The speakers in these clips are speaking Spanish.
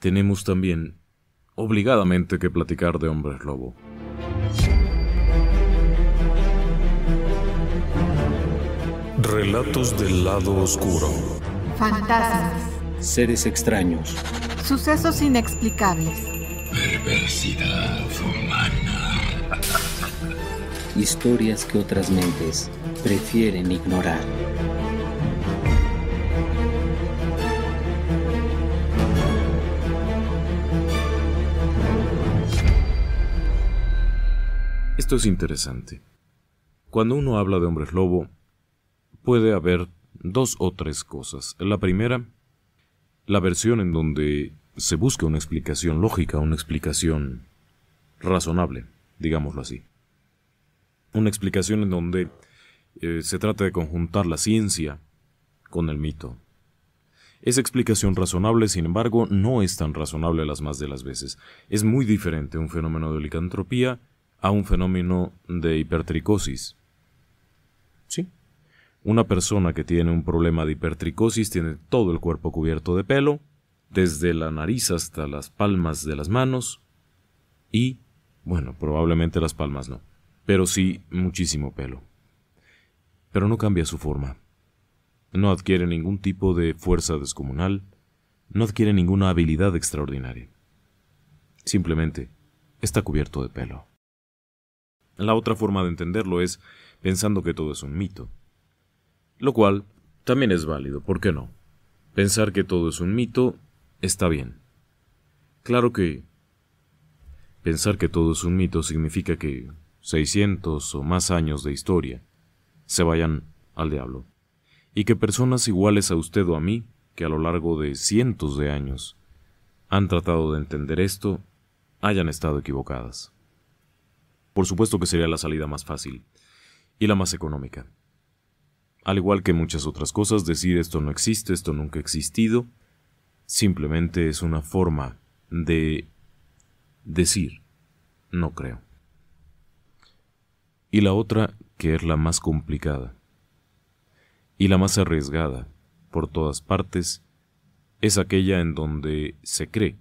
tenemos también obligadamente que platicar de hombres lobo. Relatos del lado oscuro. Fantasmas. Seres extraños. Sucesos inexplicables. Perversidad humana. Historias que otras mentes prefieren ignorar. Esto es interesante. Cuando uno habla de hombres lobo, puede haber dos o tres cosas. La primera, la versión en donde se busca una explicación lógica, una explicación razonable, digámoslo así. Una explicación en donde se trata de conjuntar la ciencia con el mito. Esa explicación razonable, sin embargo, no es tan razonable las más de las veces. Es muy diferente un fenómeno de licantropía a un fenómeno de hipertricosis. ¿Sí? Una persona que tiene un problema de hipertricosis tiene todo el cuerpo cubierto de pelo, desde la nariz hasta las palmas de las manos, y, bueno, probablemente las palmas no, pero sí muchísimo pelo. Pero no cambia su forma. No adquiere ningún tipo de fuerza descomunal, no adquiere ninguna habilidad extraordinaria. Simplemente está cubierto de pelo. La otra forma de entenderlo es pensando que todo es un mito. Lo cual también es válido, ¿por qué no? Pensar que todo es un mito está bien. Claro que pensar que todo es un mito significa que 600 o más años de historia se vayan al diablo, y que personas iguales a usted o a mí, que a lo largo de cientos de años han tratado de entender esto, hayan estado equivocadas. Por supuesto que sería la salida más fácil y la más económica. Al igual que muchas otras cosas, decir esto no existe, esto nunca ha existido, simplemente es una forma de decir no creo. Y la otra, que es la más complicada y la más arriesgada por todas partes, es aquella en donde se cree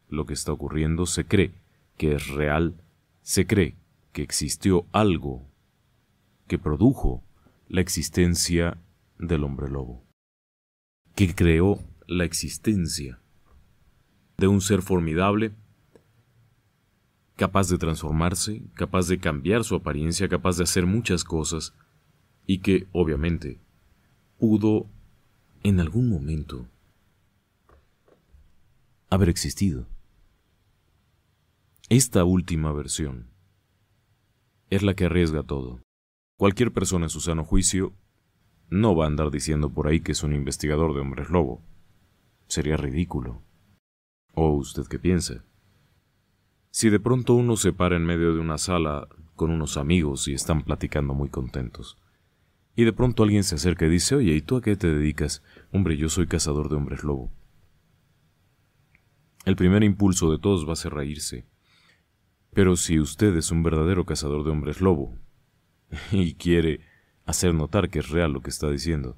lo que está ocurriendo, se cree que es real, se cree que existió algo que produjo la existencia del hombre lobo, que creó la existencia de un ser formidable, capaz de transformarse, capaz de cambiar su apariencia, capaz de hacer muchas cosas, y que, obviamente, pudo, en algún momento, haber existido. Esta última versión es la que arriesga todo. Cualquier persona en su sano juicio no va a andar diciendo por ahí que es un investigador de hombres lobo. Sería ridículo. ¿O usted qué piensa? Si de pronto uno se para en medio de una sala con unos amigos y están platicando muy contentos, y de pronto alguien se acerca y dice: oye, ¿y tú a qué te dedicas? Hombre, yo soy cazador de hombres lobo. El primer impulso de todos va a ser reírse. Pero si usted es un verdadero cazador de hombres lobo y quiere hacer notar que es real lo que está diciendo,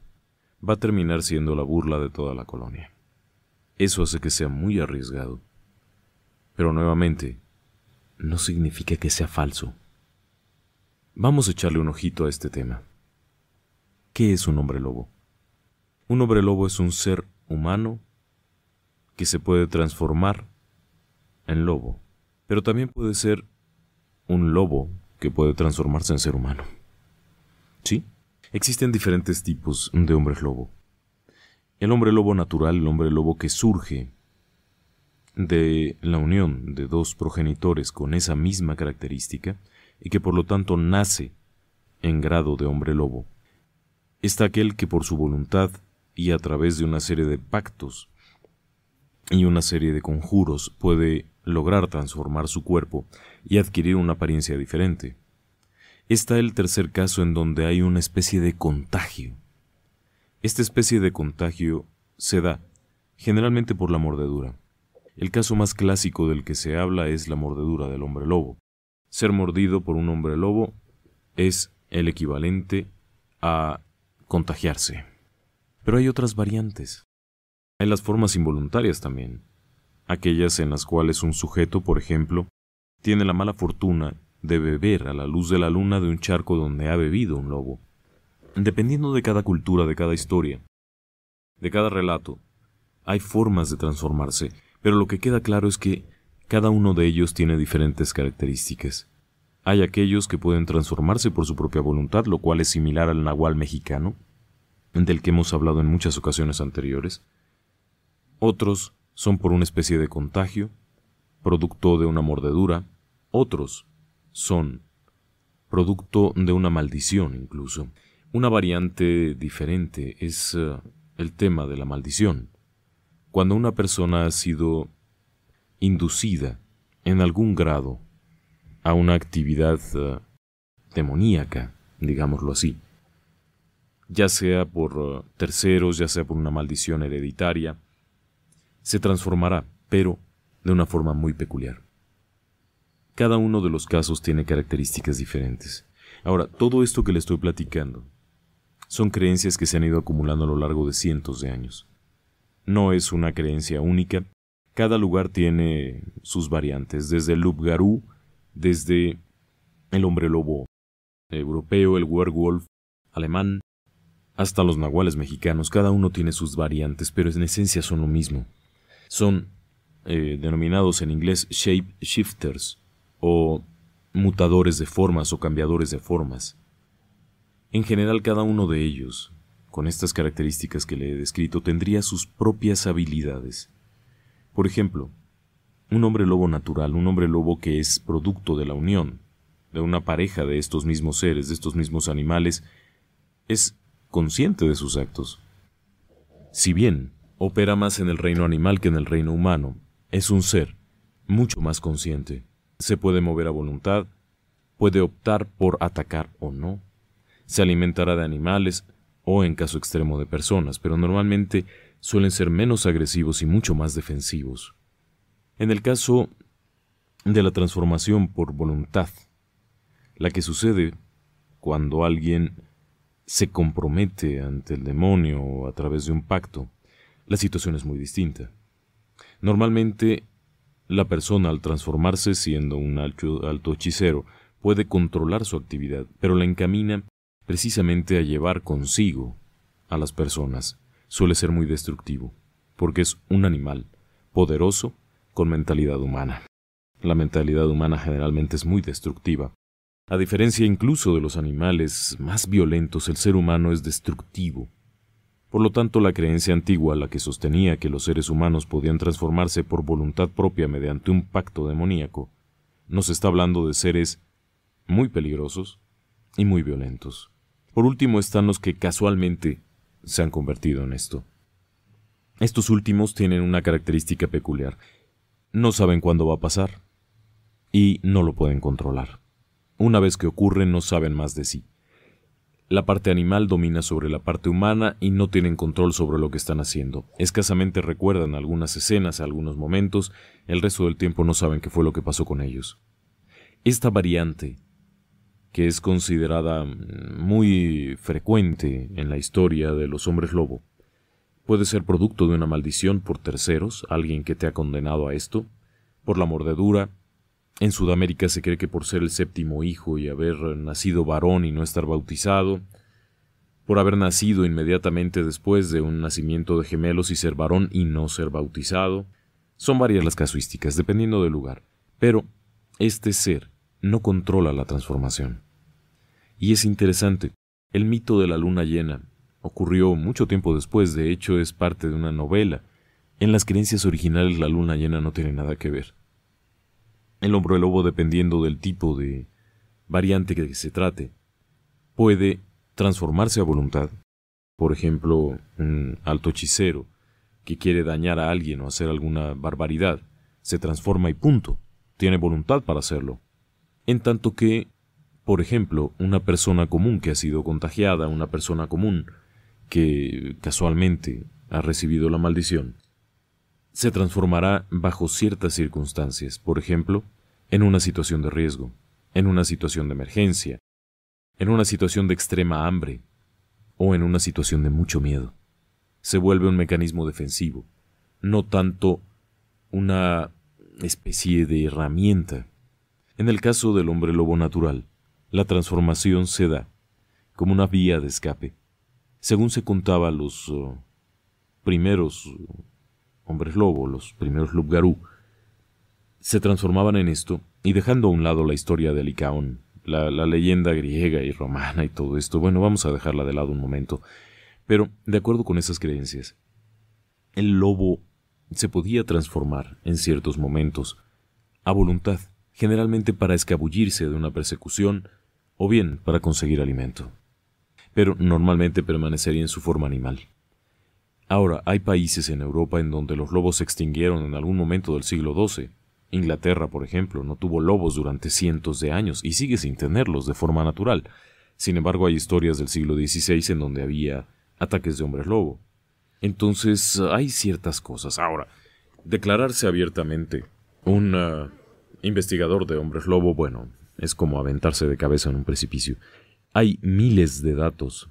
va a terminar siendo la burla de toda la colonia. Eso hace que sea muy arriesgado. Pero nuevamente, no significa que sea falso. Vamos a echarle un ojito a este tema. ¿Qué es un hombre lobo? Un hombre lobo es un ser humano que se puede transformar en lobo, pero también puede ser un lobo que puede transformarse en ser humano. ¿Sí? Existen diferentes tipos de hombres lobo. El hombre lobo natural, el hombre lobo que surge de la unión de dos progenitores con esa misma característica y que por lo tanto nace en grado de hombre lobo. Está aquel que por su voluntad y a través de una serie de pactos y una serie de conjuros puede lograr transformar su cuerpo y adquirir una apariencia diferente. Está el tercer caso en donde hay una especie de contagio. Esta especie de contagio se da generalmente por la mordedura. El caso más clásico del que se habla es la mordedura del hombre lobo. Ser mordido por un hombre lobo es el equivalente a contagiarse. Pero hay otras variantes. Hay las formas involuntarias también. aquellas en las cuales un sujeto, por ejemplo, tiene la mala fortuna de beber a la luz de la luna de un charco donde ha bebido un lobo. Dependiendo de cada cultura, de cada historia, de cada relato, hay formas de transformarse, pero lo que queda claro es que cada uno de ellos tiene diferentes características. Hay aquellos que pueden transformarse por su propia voluntad, lo cual es similar al nahual mexicano, del que hemos hablado en muchas ocasiones anteriores. Otros son por una especie de contagio, producto de una mordedura. Otros son producto de una maldición incluso. Una variante diferente es el tema de la maldición. Cuando una persona ha sido inducida en algún grado a una actividad demoníaca, digámoslo así, ya sea por terceros, ya sea por una maldición hereditaria, se transformará, pero de una forma muy peculiar. Cada uno de los casos tiene características diferentes. Ahora, todo esto que le estoy platicando son creencias que se han ido acumulando a lo largo de cientos de años. No es una creencia única. Cada lugar tiene sus variantes, desde el loup-garou, desde el hombre lobo europeo, el werewolf alemán, hasta los nahuales mexicanos. Cada uno tiene sus variantes, pero en esencia son lo mismo. Son denominados en inglés shape shifters o mutadores de formas o cambiadores de formas. En general, cada uno de ellos, con estas características que le he descrito, tendría sus propias habilidades. Por ejemplo, un hombre lobo natural, un hombre lobo que es producto de la unión de una pareja de estos mismos seres, de estos mismos animales, es consciente de sus actos. Si bien opera más en el reino animal que en el reino humano, es un ser mucho más consciente. Se puede mover a voluntad, puede optar por atacar o no, se alimentará de animales o, en caso extremo, de personas, pero normalmente suelen ser menos agresivos y mucho más defensivos. En el caso de la transformación por voluntad, la que sucede cuando alguien se compromete ante el demonio o a través de un pacto, la situación es muy distinta. Normalmente, la persona al transformarse siendo un alto hechicero puede controlar su actividad, pero la encamina precisamente a llevar consigo a las personas. Suele ser muy destructivo, porque es un animal poderoso con mentalidad humana. La mentalidad humana generalmente es muy destructiva. A diferencia incluso de los animales más violentos, el ser humano es destructivo. Por lo tanto, la creencia antigua, la que sostenía que los seres humanos podían transformarse por voluntad propia mediante un pacto demoníaco, nos está hablando de seres muy peligrosos y muy violentos. Por último están los que casualmente se han convertido en esto. Estos últimos tienen una característica peculiar. No saben cuándo va a pasar y no lo pueden controlar. Una vez que ocurre, no saben más de sí. La parte animal domina sobre la parte humana y no tienen control sobre lo que están haciendo. Escasamente recuerdan algunas escenas, algunos momentos, el resto del tiempo no saben qué fue lo que pasó con ellos. Esta variante, que es considerada muy frecuente en la historia de los hombres lobo, puede ser producto de una maldición por terceros, alguien que te ha condenado a esto, por la mordedura. En Sudamérica se cree que por ser el séptimo hijo y haber nacido varón y no estar bautizado, por haber nacido inmediatamente después de un nacimiento de gemelos y ser varón y no ser bautizado. Son varias las casuísticas, dependiendo del lugar, pero este ser no controla la transformación. Y es interesante, el mito de la luna llena ocurrió mucho tiempo después, de hecho es parte de una novela. En las creencias originales la luna llena no tiene nada que ver. El hombre lobo, dependiendo del tipo de variante que se trate, puede transformarse a voluntad. Por ejemplo, un alto hechicero que quiere dañar a alguien o hacer alguna barbaridad, se transforma y punto, tiene voluntad para hacerlo. En tanto que, por ejemplo, una persona común que ha sido contagiada, una persona común que casualmente ha recibido la maldición, se transformará bajo ciertas circunstancias, por ejemplo, en una situación de riesgo, en una situación de emergencia, en una situación de extrema hambre o en una situación de mucho miedo. Se vuelve un mecanismo defensivo, no tanto una especie de herramienta. En el caso del hombre lobo natural, la transformación se da como una vía de escape. Según se contaba, los primeros hombres lobo, los primeros Lub-Garou, se transformaban en esto, y dejando a un lado la historia de Licaón, la leyenda griega y romana y todo esto, bueno, vamos a dejarla de lado un momento, pero de acuerdo con esas creencias, el lobo se podía transformar en ciertos momentos a voluntad, generalmente para escabullirse de una persecución o bien para conseguir alimento, pero normalmente permanecería en su forma animal. Ahora, hay países en Europa en donde los lobos se extinguieron en algún momento del siglo XII. Inglaterra, por ejemplo, no tuvo lobos durante cientos de años y sigue sin tenerlos de forma natural. Sin embargo, hay historias del siglo XVI en donde había ataques de hombres lobo. Entonces, hay ciertas cosas. Ahora, declararse abiertamente un investigador de hombres lobo, bueno, es como aventarse de cabeza en un precipicio. Hay miles de datos,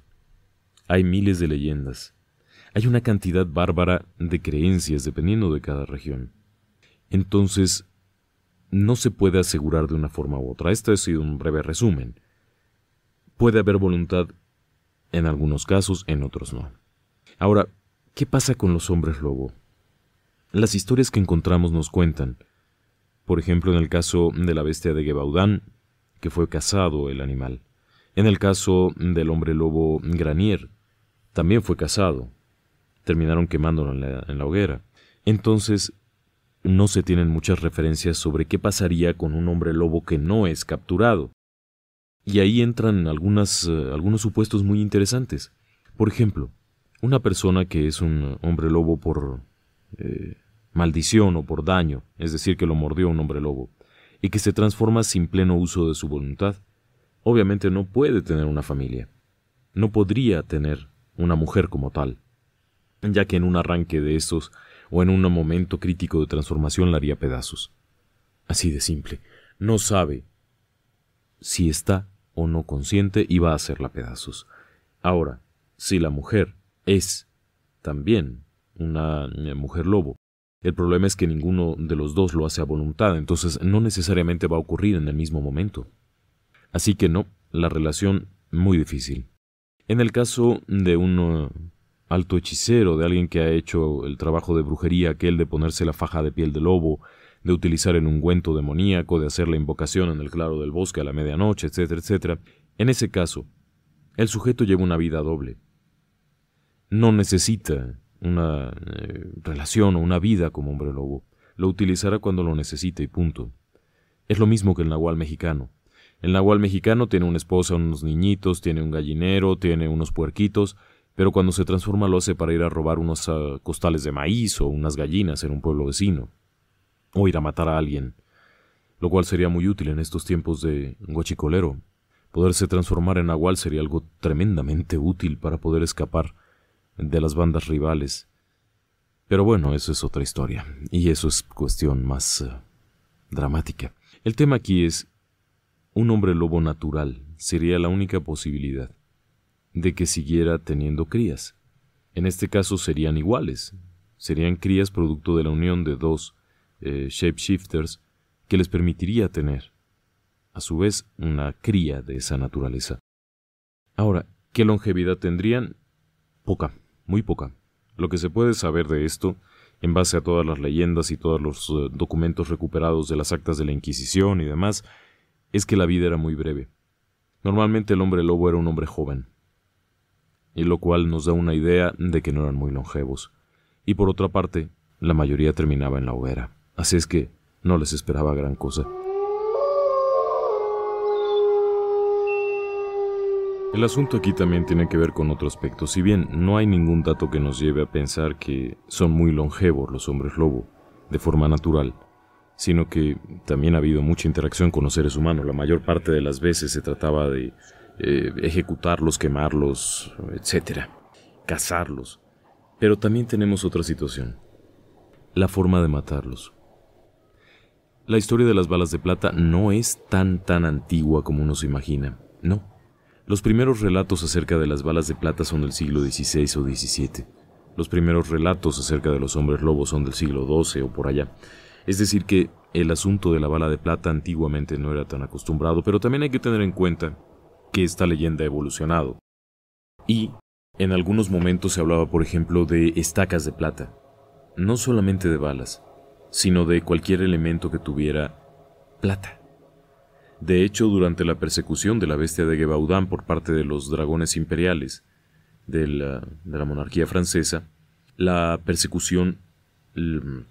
hay miles de leyendas, hay una cantidad bárbara de creencias dependiendo de cada región. Entonces, no se puede asegurar de una forma u otra. Este ha sido un breve resumen. Puede haber voluntad en algunos casos, en otros no. Ahora, ¿qué pasa con los hombres lobo? Las historias que encontramos nos cuentan, por ejemplo, en el caso de la bestia de Gévaudan, que fue cazado el animal. En el caso del hombre lobo Granier, también fue cazado. Terminaron quemándolo en la hoguera. Entonces, no se tienen muchas referencias sobre qué pasaría con un hombre lobo que no es capturado. Y ahí entran algunos supuestos muy interesantes. Por ejemplo, una persona que es un hombre lobo por maldición o por daño, es decir, que lo mordió un hombre lobo, y que se transforma sin pleno uso de su voluntad, obviamente no puede tener una familia. No podría tener una mujer como tal, ya que en un arranque de estos o en un momento crítico de transformación la haría pedazos. Así de simple. No sabe si está o no consciente y va a hacerla pedazos. Ahora, si la mujer es también una mujer lobo, el problema es que ninguno de los dos lo hace a voluntad, entonces no necesariamente va a ocurrir en el mismo momento. Así que no, la relación muy difícil. En el caso de un alto hechicero, de alguien que ha hecho el trabajo de brujería, aquel de ponerse la faja de piel de lobo, de utilizar el ungüento demoníaco, de hacer la invocación en el claro del bosque a la medianoche, etcétera, etcétera. En ese caso, el sujeto lleva una vida doble. No necesita una relación o una vida como hombre lobo. Lo utilizará cuando lo necesite y punto. Es lo mismo que el nahual mexicano. El nahual mexicano tiene una esposa, unos niñitos, tiene un gallinero, tiene unos puerquitos, pero cuando se transforma lo hace para ir a robar unos costales de maíz o unas gallinas en un pueblo vecino, o ir a matar a alguien, lo cual sería muy útil en estos tiempos de huachicolero. Poderse transformar en nahual sería algo tremendamente útil para poder escapar de las bandas rivales. Pero bueno, eso es otra historia, y eso es cuestión más dramática. El tema aquí es, un hombre lobo natural sería la única posibilidad de que siguiera teniendo crías. En este caso serían iguales, serían crías producto de la unión de dos shapeshifters que les permitiría tener, a su vez, una cría de esa naturaleza. Ahora, ¿qué longevidad tendrían? Poca, muy poca. Lo que se puede saber de esto, en base a todas las leyendas y todos los documentos recuperados de las actas de la Inquisición y demás, es que la vida era muy breve. Normalmente el hombre lobo era un hombre joven, y lo cual nos da una idea de que no eran muy longevos. Y por otra parte, la mayoría terminaba en la hoguera, así es que no les esperaba gran cosa. El asunto aquí también tiene que ver con otro aspecto. Si bien no hay ningún dato que nos lleve a pensar que son muy longevos los hombres lobo, de forma natural, sino que también ha habido mucha interacción con los seres humanos. La mayor parte de las veces se trataba de ejecutarlos, quemarlos, etc., cazarlos. Pero también tenemos otra situación, la forma de matarlos. La historia de las balas de plata no es tan antigua como uno se imagina, no. Los primeros relatos acerca de las balas de plata son del siglo XVI o XVII. Los primeros relatos acerca de los hombres lobos son del siglo XII o por allá. Es decir que el asunto de la bala de plata antiguamente no era tan acostumbrado, pero también hay que tener en cuenta que esta leyenda ha evolucionado. Y en algunos momentos se hablaba, por ejemplo, de estacas de plata. No solamente de balas, sino de cualquier elemento que tuviera plata. De hecho, durante la persecución de la bestia de Gévaudan por parte de los dragones imperiales de la monarquía francesa, la persecución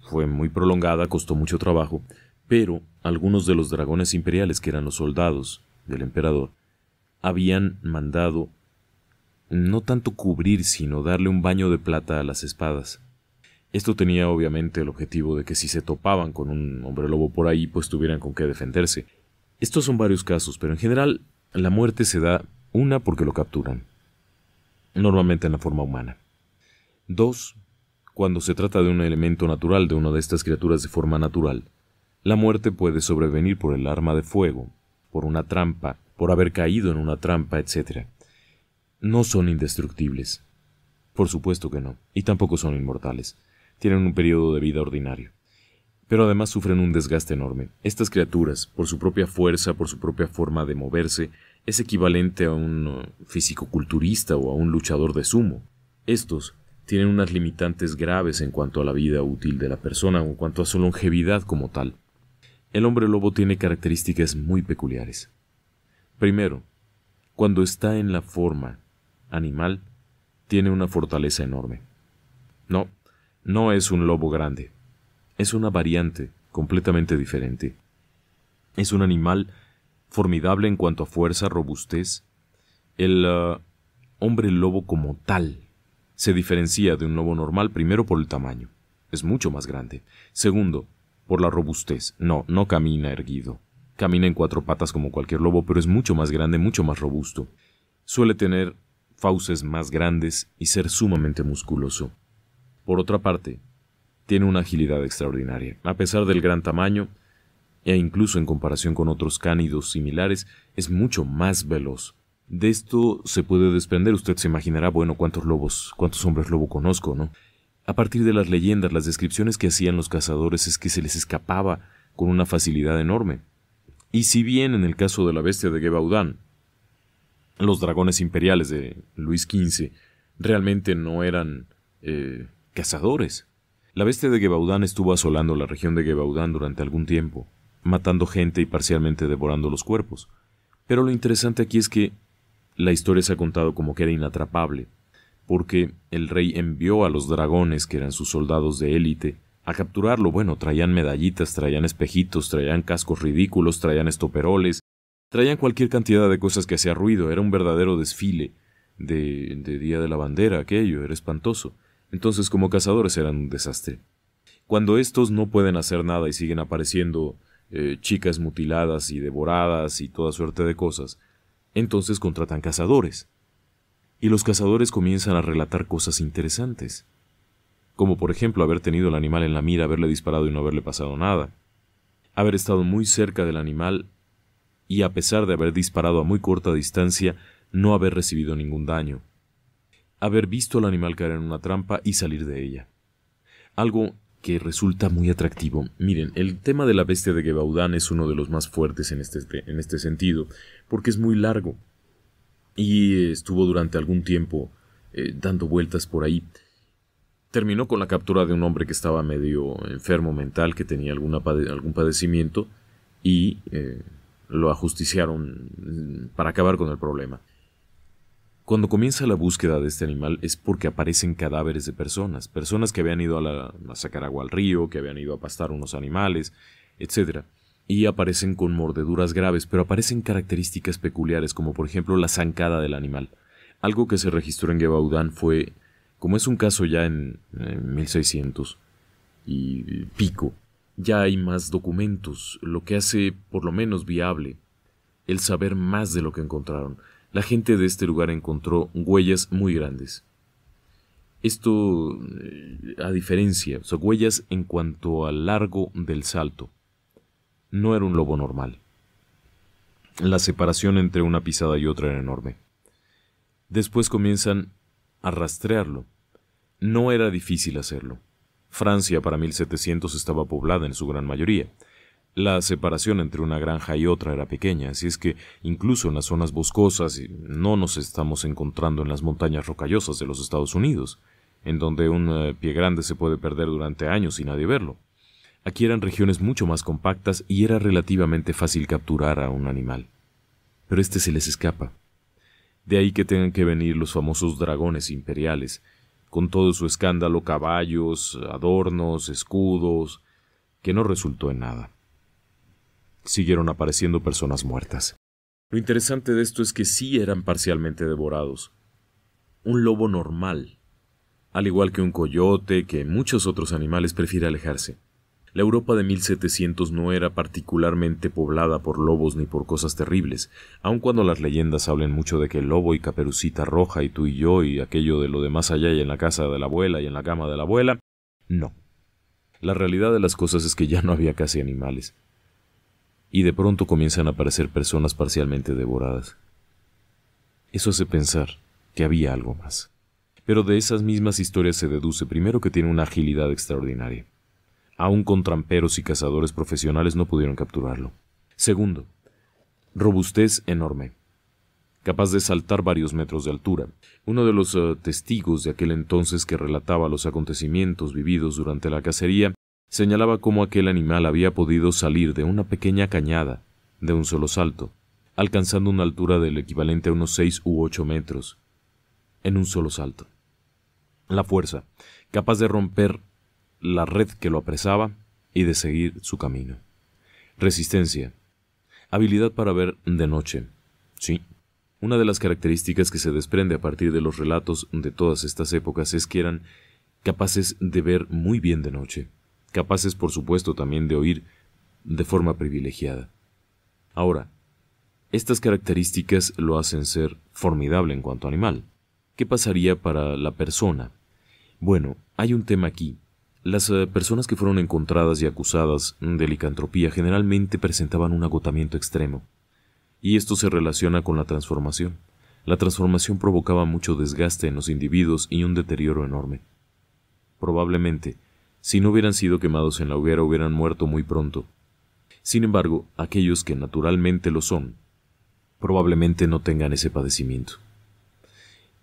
fue muy prolongada, costó mucho trabajo, pero algunos de los dragones imperiales, que eran los soldados del emperador, habían mandado no tanto cubrir, sino darle un baño de plata a las espadas. Esto tenía obviamente el objetivo de que si se topaban con un hombre lobo por ahí, pues tuvieran con qué defenderse. Estos son varios casos, pero en general la muerte se da, una, porque lo capturan, normalmente en la forma humana. Dos, cuando se trata de un elemento natural, de una de estas criaturas de forma natural, la muerte puede sobrevenir por el arma de fuego, por una trampa, por haber caído en una trampa, etc. No son indestructibles. Por supuesto que no, y tampoco son inmortales. Tienen un periodo de vida ordinario. Pero además sufren un desgaste enorme. Estas criaturas, por su propia fuerza, por su propia forma de moverse, es equivalente a un fisicoculturista o a un luchador de sumo. Estos tienen unas limitantes graves en cuanto a la vida útil de la persona o en cuanto a su longevidad como tal. El hombre lobo tiene características muy peculiares. Primero, cuando está en la forma animal, tiene una fortaleza enorme. No es un lobo grande. Es una variante completamente diferente. Es un animal formidable en cuanto a fuerza, robustez. El hombre lobo como tal se diferencia de un lobo normal, primero por el tamaño. Es mucho más grande. Segundo, por la robustez. No camina erguido. Camina en cuatro patas como cualquier lobo, pero es mucho más grande, mucho más robusto. Suele tener fauces más grandes y ser sumamente musculoso. Por otra parte, tiene una agilidad extraordinaria. A pesar del gran tamaño, e incluso en comparación con otros cánidos similares, es mucho más veloz. De esto se puede desprender, usted se imaginará, bueno, cuántos hombres lobo conozco, ¿no? A partir de las leyendas, las descripciones que hacían los cazadores es que se les escapaba con una facilidad enorme. Y si bien en el caso de la bestia de Gévaudan, los dragones imperiales de Luis XV realmente no eran cazadores. La bestia de Gévaudan estuvo asolando la región de Gévaudan durante algún tiempo, matando gente y parcialmente devorando los cuerpos. Pero lo interesante aquí es que la historia se ha contado como que era inatrapable, porque el rey envió a los dragones, que eran sus soldados de élite, a capturarlo. Bueno, traían medallitas, traían espejitos, traían cascos ridículos, traían estoperoles, traían cualquier cantidad de cosas que hacía ruido. Era un verdadero desfile de Día de la Bandera, aquello, era espantoso. Entonces, como cazadores eran un desastre. Cuando estos no pueden hacer nada y siguen apareciendo chicas mutiladas y devoradas y toda suerte de cosas, entonces contratan cazadores. Y los cazadores comienzan a relatar cosas interesantes, como por ejemplo haber tenido el animal en la mira, haberle disparado y no haberle pasado nada, haber estado muy cerca del animal y a pesar de haber disparado a muy corta distancia, no haber recibido ningún daño, haber visto al animal caer en una trampa y salir de ella. Algo que resulta muy atractivo. Miren, el tema de la bestia de Gévaudan es uno de los más fuertes en este sentido, porque es muy largo y estuvo durante algún tiempo dando vueltas por ahí. Terminó con la captura de un hombre que estaba medio enfermo mental, que tenía algún padecimiento, y lo ajusticiaron para acabar con el problema. Cuando comienza la búsqueda de este animal es porque aparecen cadáveres de personas que habían ido a sacar agua al río, que habían ido a pastar unos animales, etc. Y aparecen con mordeduras graves, pero aparecen características peculiares, como por ejemplo la zancada del animal. Algo que se registró en Gévaudan fue, como es un caso ya en 1600 y pico, ya hay más documentos, lo que hace por lo menos viable el saber más de lo que encontraron. La gente de este lugar encontró huellas muy grandes. Esto, a diferencia, son huellas en cuanto al largo del salto. No era un lobo normal. La separación entre una pisada y otra era enorme. Después comienzan a rastrearlo No era difícil hacerlo. Francia para 1700 estaba poblada en su gran mayoría. La separación entre una granja y otra era pequeña, así es que incluso en las zonas boscosas no nos estamos encontrando en las montañas rocallosas de los Estados Unidos, en donde un pie grande se puede perder durante años y nadie verlo. Aquí eran regiones mucho más compactas y era relativamente fácil capturar a un animal. Pero este se les escapa. De ahí que tengan que venir los famosos dragones imperiales, con todo su escándalo, caballos, adornos, escudos, que no resultó en nada. Siguieron apareciendo personas muertas. Lo interesante de esto es que sí eran parcialmente devorados. Un lobo normal, al igual que un coyote, que muchos otros animales, prefiere alejarse. La Europa de 1700 no era particularmente poblada por lobos ni por cosas terribles, aun cuando las leyendas hablen mucho de que el lobo y Caperucita Roja y tú y yo y aquello de lo de más allá y en la casa de la abuela y en la cama de la abuela. No. La realidad de las cosas es que ya no había casi animales. Y de pronto comienzan a aparecer personas parcialmente devoradas. Eso hace pensar que había algo más. Pero de esas mismas historias se deduce primero que tiene una agilidad extraordinaria. Aún con tramperos y cazadores profesionales no pudieron capturarlo. Segundo, robustez enorme, capaz de saltar varios metros de altura. Uno de los testigos de aquel entonces que relataba los acontecimientos vividos durante la cacería señalaba cómo aquel animal había podido salir de una pequeña cañada de un solo salto, alcanzando una altura del equivalente a unos 6 u 8 metros, en un solo salto. La fuerza, capaz de romper la red que lo apresaba y de seguir su camino. Resistencia, habilidad para ver de noche. Sí, una de las características que se desprende a partir de los relatos de todas estas épocas es que eran capaces de ver muy bien de noche, capaces por supuesto también de oír de forma privilegiada. Ahora, estas características lo hacen ser formidable en cuanto a animal. ¿Qué pasaría para la persona? Bueno, hay un tema aquí. Las personas que fueron encontradas y acusadas de licantropía generalmente presentaban un agotamiento extremo, y esto se relaciona con la transformación. La transformación provocaba mucho desgaste en los individuos y un deterioro enorme. Probablemente, si no hubieran sido quemados en la hoguera, hubieran muerto muy pronto. Sin embargo, aquellos que naturalmente lo son, probablemente no tengan ese padecimiento.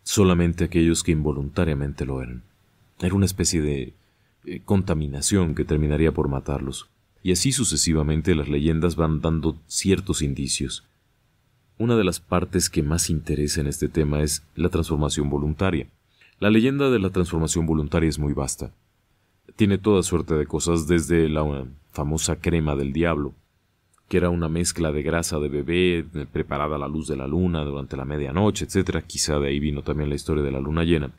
Solamente aquellos que involuntariamente lo eran. Era una especie de contaminación que terminaría por matarlos. Y así sucesivamente las leyendas van dando ciertos indicios. Una de las partes que más interesa en este tema es la transformación voluntaria. La leyenda de la transformación voluntaria es muy vasta. Tiene toda suerte de cosas, desde la famosa crema del diablo, que era una mezcla de grasa de bebé preparada a la luz de la luna durante la medianoche, etc. Quizá de ahí vino también la historia de la luna llena,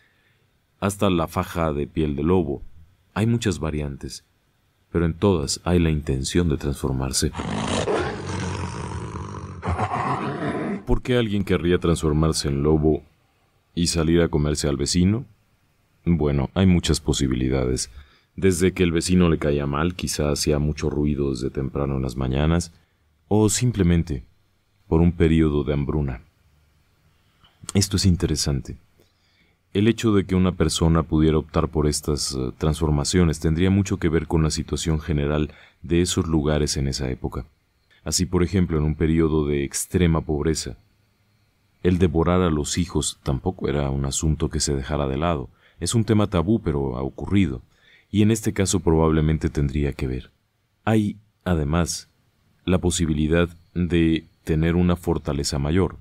hasta la faja de piel de lobo. Hay muchas variantes, pero en todas hay la intención de transformarse. ¿Por qué alguien querría transformarse en lobo y salir a comerse al vecino? Bueno, hay muchas posibilidades. Desde que el vecino le caía mal, quizá hacía mucho ruido desde temprano en las mañanas, o simplemente por un periodo de hambruna. Esto es interesante. El hecho de que una persona pudiera optar por estas transformaciones tendría mucho que ver con la situación general de esos lugares en esa época. Así, por ejemplo, en un periodo de extrema pobreza, el devorar a los hijos tampoco era un asunto que se dejara de lado. Es un tema tabú, pero ha ocurrido, y en este caso probablemente tendría que ver. Hay, además, la posibilidad de tener una fortaleza mayor.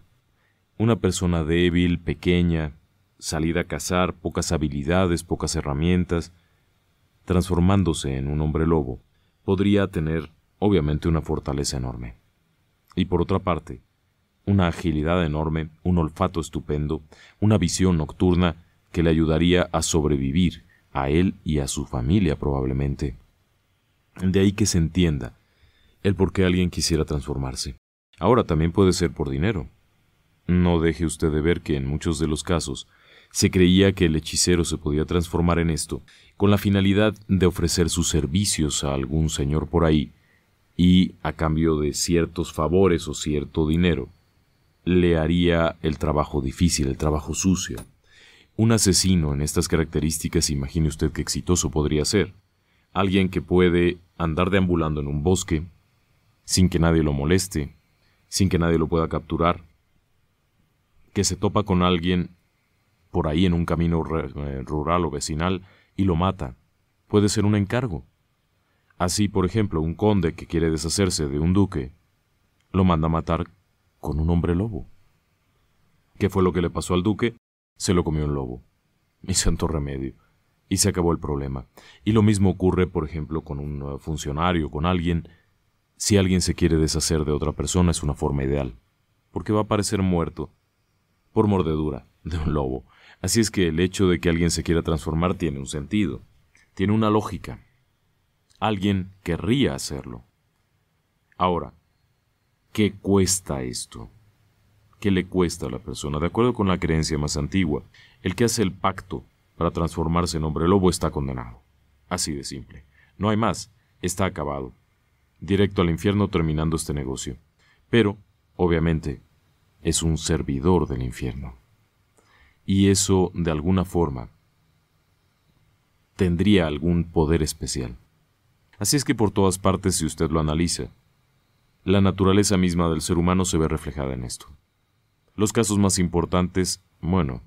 Una persona débil, pequeña, salir a cazar, pocas habilidades, pocas herramientas, transformándose en un hombre lobo, podría tener, obviamente, una fortaleza enorme. Y por otra parte, una agilidad enorme, un olfato estupendo, una visión nocturna que le ayudaría a sobrevivir, a él y a su familia probablemente. De ahí que se entienda el por qué alguien quisiera transformarse. Ahora también puede ser por dinero. No deje usted de ver que en muchos de los casos se creía que el hechicero se podía transformar en esto con la finalidad de ofrecer sus servicios a algún señor por ahí y, a cambio de ciertos favores o cierto dinero, le haría el trabajo difícil, el trabajo sucio. Un asesino en estas características, imagine usted qué exitoso podría ser. Alguien que puede andar deambulando en un bosque sin que nadie lo moleste, sin que nadie lo pueda capturar, que se topa con alguien por ahí en un camino rural o vecinal y lo mata. Puede ser un encargo. Así, por ejemplo, un conde que quiere deshacerse de un duque, lo manda a matar con un hombre lobo. ¿Qué fue lo que le pasó al duque? Se lo comió un lobo. Y santo remedio. Y se acabó el problema. Y lo mismo ocurre, por ejemplo, con un funcionario, con alguien. Si alguien se quiere deshacer de otra persona es una forma ideal, porque va a parecer muerto por mordedura de un lobo. Así es que el hecho de que alguien se quiera transformar tiene un sentido, tiene una lógica. Alguien querría hacerlo. Ahora, ¿qué cuesta esto? ¿Qué le cuesta a la persona? De acuerdo con la creencia más antigua, el que hace el pacto para transformarse en hombre lobo está condenado. Así de simple. No hay más. Está acabado. Directo al infierno terminando este negocio. Pero, obviamente, es un servidor del infierno. Y eso, de alguna forma, tendría algún poder especial. Así es que por todas partes, si usted lo analiza, la naturaleza misma del ser humano se ve reflejada en esto. Los casos más importantes, bueno,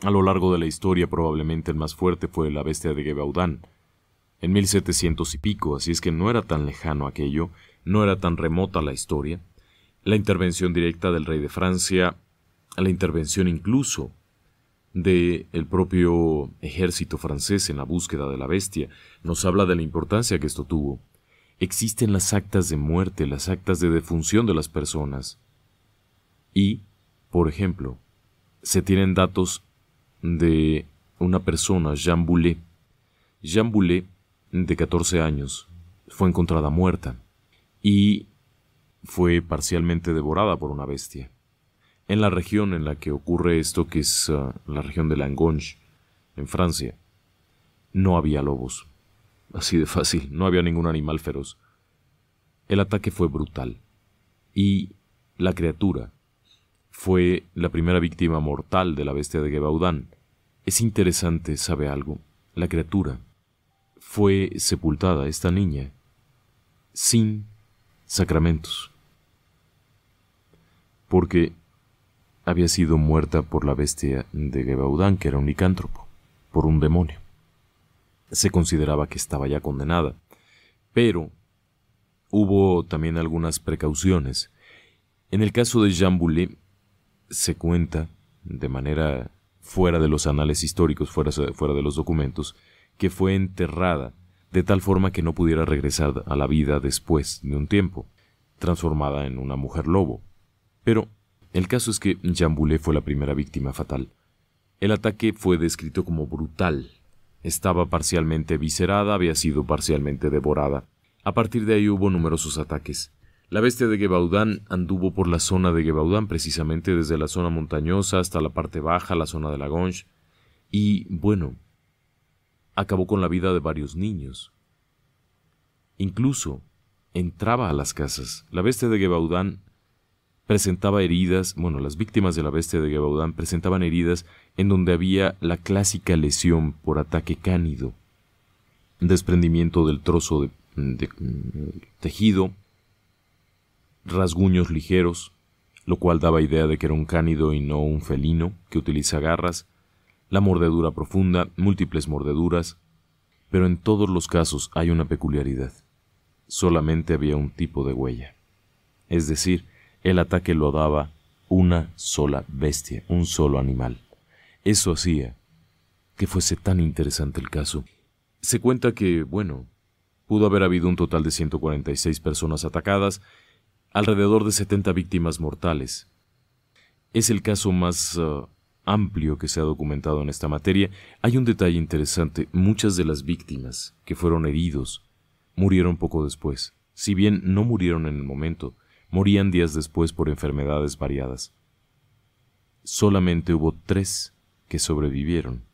a lo largo de la historia probablemente el más fuerte fue la bestia de Gévaudan, en 1700 y pico, así es que no era tan lejano aquello, no era tan remota la historia. La intervención directa del rey de Francia, la intervención incluso del propio ejército francés en la búsqueda de la bestia, nos habla de la importancia que esto tuvo. Existen las actas de muerte, las actas de defunción de las personas. Y, por ejemplo, se tienen datos de una persona, Jean Boulet. Jean Boulet, de 14 años, fue encontrada muerta y fue parcialmente devorada por una bestia. En la región en la que ocurre esto, que es la región de Langonge, en Francia, no había lobos. Así de fácil, no había ningún animal feroz. El ataque fue brutal y la criatura fue la primera víctima mortal de la bestia de Gévaudan. Es interesante, ¿sabe algo? La criatura fue sepultada, esta niña, sin sacramentos, porque había sido muerta por la bestia de Gévaudan, que era un licántropo, por un demonio. Se consideraba que estaba ya condenada, pero hubo también algunas precauciones. En el caso de Jean Boulet, se cuenta, de manera fuera de los anales históricos, fuera de los documentos, que fue enterrada de tal forma que no pudiera regresar a la vida después de un tiempo, transformada en una mujer lobo. Pero el caso es que Jean Boulet fue la primera víctima fatal. El ataque fue descrito como brutal. Estaba parcialmente viscerada, había sido parcialmente devorada. A partir de ahí hubo numerosos ataques. La bestia de Gévaudan anduvo por la zona de Gévaudan, precisamente desde la zona montañosa hasta la parte baja, la zona de Langonge, y, bueno, acabó con la vida de varios niños. Incluso entraba a las casas. La bestia de Gévaudan presentaba heridas, las víctimas de la bestia de Gévaudan presentaban heridas en donde había la clásica lesión por ataque cánido, desprendimiento del trozo de tejido, rasguños ligeros, lo cual daba idea de que era un cánido y no un felino que utiliza garras, la mordedura profunda, múltiples mordeduras, pero en todos los casos hay una peculiaridad. Solamente había un tipo de huella. Es decir, el ataque lo daba una sola bestia, un solo animal. Eso hacía que fuese tan interesante el caso. Se cuenta que, pudo haber habido un total de 146 personas atacadas, alrededor de 70 víctimas mortales. Es el caso más amplio que se ha documentado en esta materia. Hay un detalle interesante: muchas de las víctimas que fueron heridos murieron poco después. Si bien no murieron en el momento, morían días después por enfermedades variadas. Solamente hubo 3 que sobrevivieron.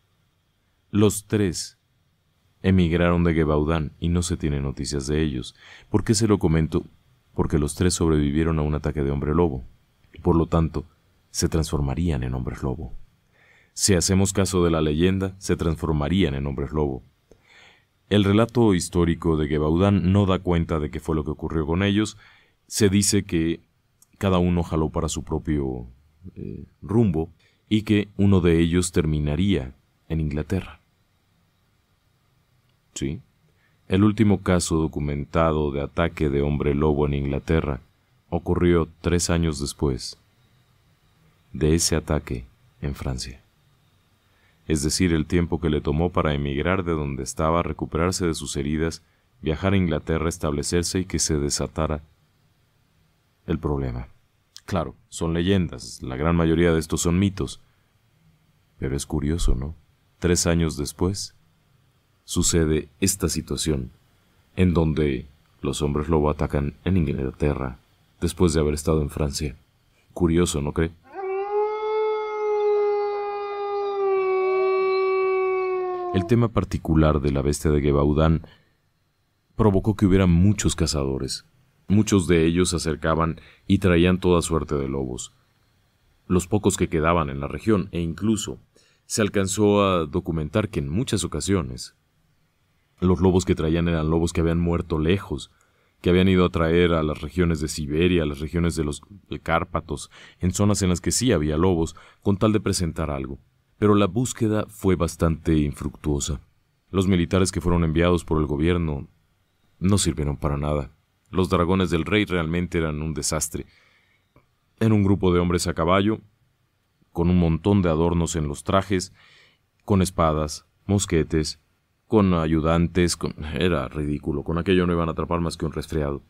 Los 3 emigraron de Gévaudan y no se tiene noticias de ellos. ¿Por qué se lo comento? Porque los 3 sobrevivieron a un ataque de hombre lobo. Por lo tanto, se transformarían en hombres lobo. Si hacemos caso de la leyenda, se transformarían en hombres lobo. El relato histórico de Gevaudan no da cuenta de qué fue lo que ocurrió con ellos. Se dice que cada uno jaló para su propio rumbo y que uno de ellos terminaría en Inglaterra. Sí. El último caso documentado de ataque de hombre lobo en Inglaterra ocurrió 3 años después de ese ataque en Francia. Es decir, el tiempo que le tomó para emigrar de donde estaba, recuperarse de sus heridas, viajar a Inglaterra, establecerse y que se desatara el problema. Claro, son leyendas, la gran mayoría de estos son mitos. Pero es curioso, ¿no? 3 años después, sucede esta situación, en donde los hombres lobo atacan en Inglaterra, después de haber estado en Francia. Curioso, ¿no cree? El tema particular de la bestia de Gevaudan provocó que hubiera muchos cazadores. Muchos de ellos se acercaban y traían toda suerte de lobos, los pocos que quedaban en la región, e incluso se alcanzó a documentar que en muchas ocasiones los lobos que traían eran lobos que habían muerto lejos, que habían ido a traer a las regiones de Siberia, a las regiones de los Cárpatos, en zonas en las que sí había lobos, con tal de presentar algo. Pero la búsqueda fue bastante infructuosa. Los militares que fueron enviados por el gobierno no sirvieron para nada. Los dragones del rey realmente eran un desastre. Era un grupo de hombres a caballo, con un montón de adornos en los trajes, con espadas, mosquetes, con ayudantes, era ridículo, con aquello no iban a atrapar más que un resfriado.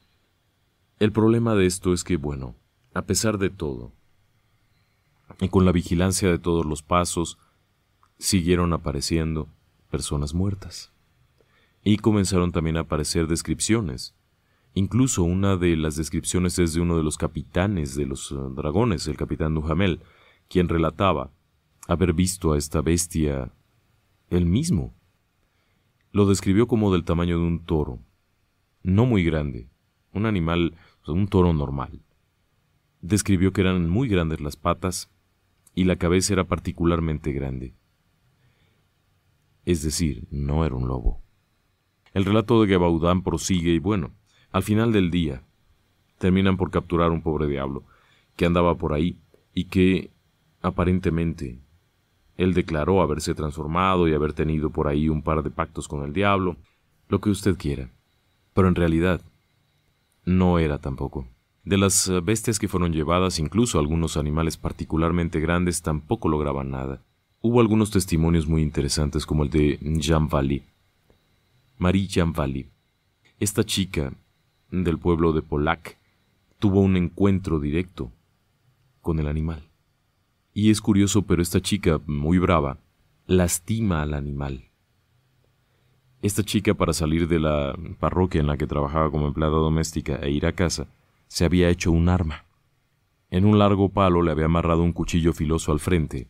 El problema de esto es que, bueno, a pesar de todo, y con la vigilancia de todos los pasos, siguieron apareciendo personas muertas. Y comenzaron también a aparecer descripciones. Incluso una de las descripciones es de uno de los capitanes de los dragones, el capitán Duhamel, quien relataba haber visto a esta bestia él mismo. Lo describió como del tamaño de un toro, no muy grande, un animal, un toro normal. Describió que eran muy grandes las patas y la cabeza era particularmente grande. Es decir, no era un lobo. El relato de Gevaudan prosigue y bueno, al final del día, terminan por capturar un pobre diablo que andaba por ahí y que, aparentemente, él declaró haberse transformado y haber tenido por ahí un par de pactos con el diablo, lo que usted quiera. Pero en realidad, no era tampoco. De las bestias que fueron llevadas, incluso algunos animales particularmente grandes tampoco lograban nada. Hubo algunos testimonios muy interesantes como el de Jean Valli. Marie Jean Valli. Esta chica del pueblo de Polac tuvo un encuentro directo con el animal. Y es curioso, pero esta chica, muy brava, lastima al animal. Esta chica, para salir de la parroquia en la que trabajaba como empleada doméstica e ir a casa, se había hecho un arma. En un largo palo le había amarrado un cuchillo filoso al frente.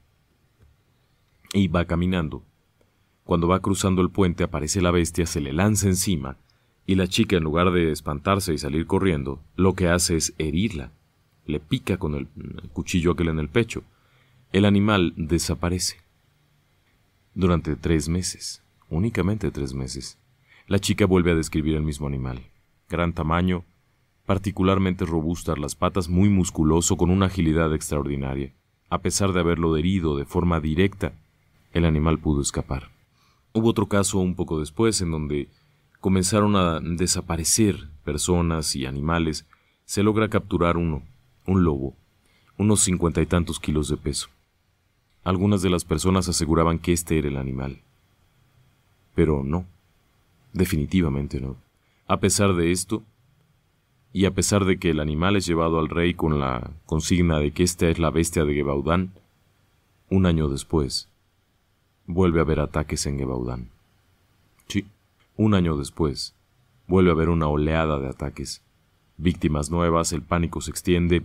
Y va caminando. Cuando va cruzando el puente aparece la bestia, se le lanza encima, y la chica, en lugar de espantarse y salir corriendo, lo que hace es herirla. Le pica con el cuchillo aquel en el pecho. El animal desaparece. Durante 3 meses, únicamente 3 meses, la chica vuelve a describir el mismo animal. Gran tamaño, particularmente robustas las patas, muy musculoso, con una agilidad extraordinaria. A pesar de haberlo herido de forma directa, el animal pudo escapar. Hubo otro caso un poco después en donde comenzaron a desaparecer personas y animales. Se logra capturar un lobo, unos 50 y tantos kilos de peso. Algunas de las personas aseguraban que este era el animal. Pero no, definitivamente no. A pesar de esto, y a pesar de que el animal es llevado al rey con la consigna de que esta es la bestia de Gevaudan, un año después, vuelve a haber ataques en Gevaudan. Sí, un año después, vuelve a haber una oleada de ataques. Víctimas nuevas, el pánico se extiende,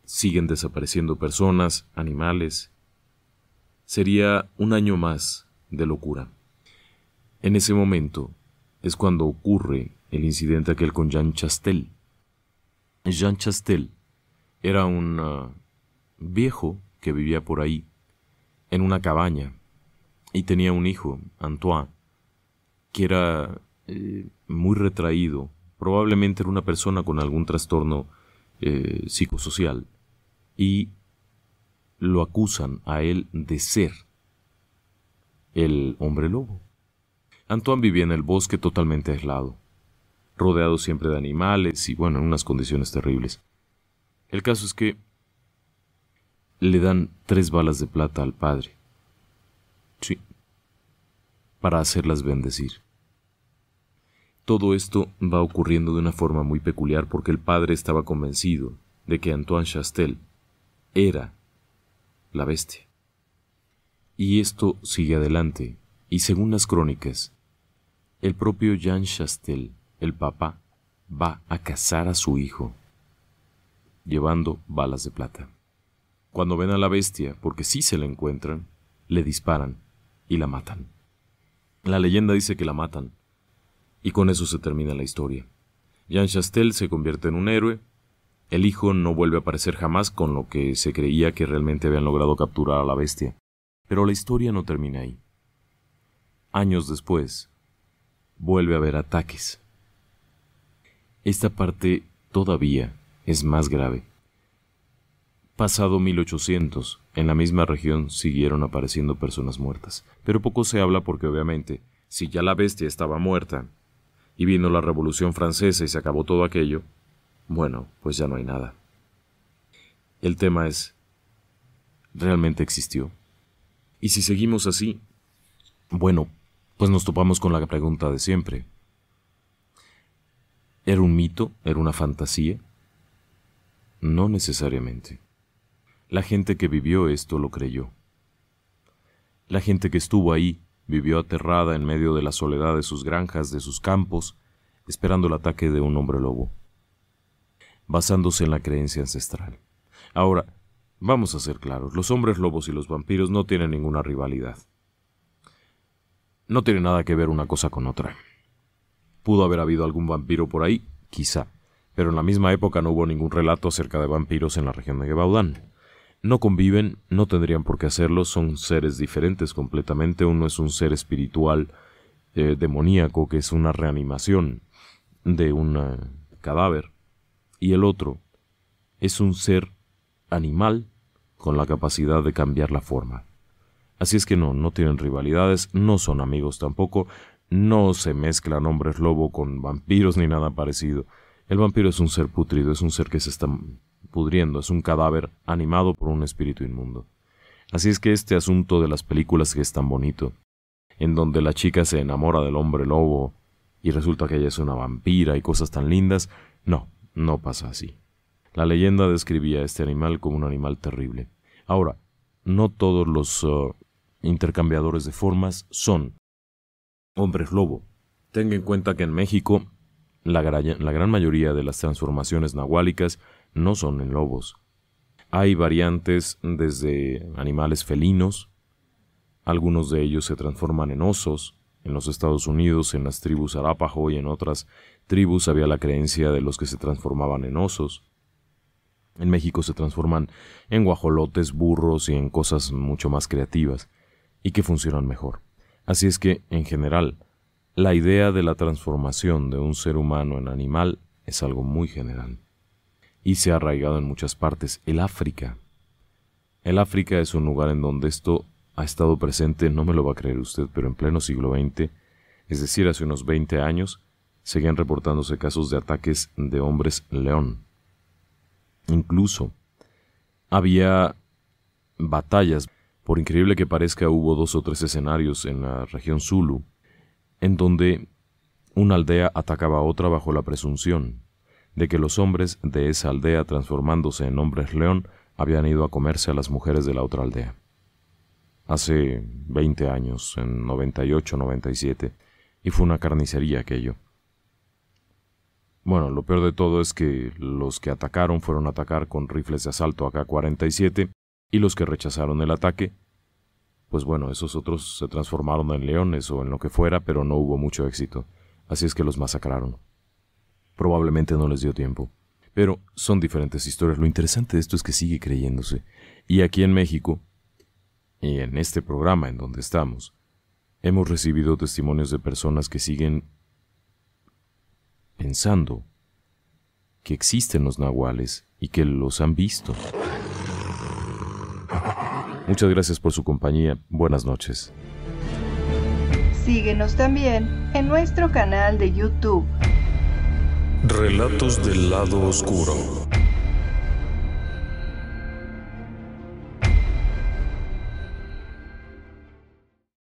siguen desapareciendo personas, animales. Sería un año más de locura. En ese momento es cuando ocurre el incidente aquel con Jean Chastel. Jean Chastel era un viejo que vivía por ahí, en una cabaña y tenía un hijo, Antoine, que era muy retraído. Probablemente era una persona con algún trastorno psicosocial, y lo acusan a él de ser el hombre lobo. Antoine vivía en el bosque totalmente aislado, rodeado siempre de animales y, bueno, en unas condiciones terribles. El caso es que le dan 3 balas de plata al padre. Sí, para hacerlas bendecir. Todo esto va ocurriendo de una forma muy peculiar porque el padre estaba convencido de que Antoine Chastel era la bestia. Y esto sigue adelante, y según las crónicas, el propio Jean Chastel, el papá, va a cazar a su hijo, llevando balas de plata. Cuando ven a la bestia, porque sí se la encuentran, le disparan y la matan. La leyenda dice que la matan, y con eso se termina la historia. Jean Chastel se convierte en un héroe. El hijo no vuelve a aparecer jamás, con lo que se creía que realmente habían logrado capturar a la bestia. Pero la historia no termina ahí. Años después, vuelve a haber ataques. Esta parte todavía es más grave. Pasado 1800, en la misma región siguieron apareciendo personas muertas. Pero poco se habla porque obviamente, si ya la bestia estaba muerta, y vino la Revolución Francesa y se acabó todo aquello, bueno, pues ya no hay nada. El tema es, ¿realmente existió? Y si seguimos así, bueno, pues nos topamos con la pregunta de siempre. ¿Era un mito? ¿Era una fantasía? No necesariamente. La gente que vivió esto lo creyó. La gente que estuvo ahí vivió aterrada en medio de la soledad de sus granjas, de sus campos, esperando el ataque de un hombre lobo, basándose en la creencia ancestral. Ahora, vamos a ser claros, los hombres lobos y los vampiros no tienen ninguna rivalidad. No tiene nada que ver una cosa con otra. Pudo haber habido algún vampiro por ahí, quizá, pero en la misma época no hubo ningún relato acerca de vampiros en la región de Gévaudan. No conviven, no tendrían por qué hacerlo, son seres diferentes completamente. Uno es un ser espiritual demoníaco, que es una reanimación de un cadáver, y el otro es un ser animal con la capacidad de cambiar la forma. Así es que no tienen rivalidades, no son amigos tampoco, no se mezclan hombres lobo con vampiros ni nada parecido. El vampiro es un ser pútrido, es un ser que se está pudriendo, es un cadáver animado por un espíritu inmundo. Así es que este asunto de las películas que es tan bonito, en donde la chica se enamora del hombre lobo y resulta que ella es una vampira y cosas tan lindas, no pasa así. La leyenda describía a este animal como un animal terrible. Ahora, no todos los intercambiadores de formas son hombres lobo. Tenga en cuenta que en México la gran mayoría de las transformaciones nahuálicas no son en lobos. Hay variantes desde animales felinos, algunos de ellos se transforman en osos. En los Estados Unidos, en las tribus Arapaho y en otras tribus había la creencia de los que se transformaban en osos. En México se transforman en guajolotes, burros y en cosas mucho más creativas y que funcionan mejor. Así es que, en general, la idea de la transformación de un ser humano en animal es algo muy general y se ha arraigado en muchas partes. El África es un lugar en donde esto ha estado presente, no me lo va a creer usted, pero en pleno siglo XX, es decir, hace unos 20 años, seguían reportándose casos de ataques de hombres león. Incluso había batallas, por increíble que parezca, hubo 2 o 3 escenarios en la región Zulu, en donde una aldea atacaba a otra bajo la presunción de que los hombres de esa aldea, transformándose en hombres león, habían ido a comerse a las mujeres de la otra aldea. Hace 20 años, en 98, 97, y fue una carnicería aquello. Bueno, lo peor de todo es que los que atacaron fueron a atacar con rifles de asalto AK-47 y los que rechazaron el ataque, pues bueno, esos otros se transformaron en leones o en lo que fuera, pero no hubo mucho éxito, así es que los masacraron. Probablemente no les dio tiempo. Pero son diferentes historias. Lo interesante de esto es que sigue creyéndose. Y aquí en México, Y en este programa en donde estamos, hemos recibido testimonios de personas que siguen pensando que existen los nahuales y que los han visto. Muchas gracias por su compañía. Buenas noches. Síguenos también en nuestro canal de YouTube. Relatos del lado oscuro.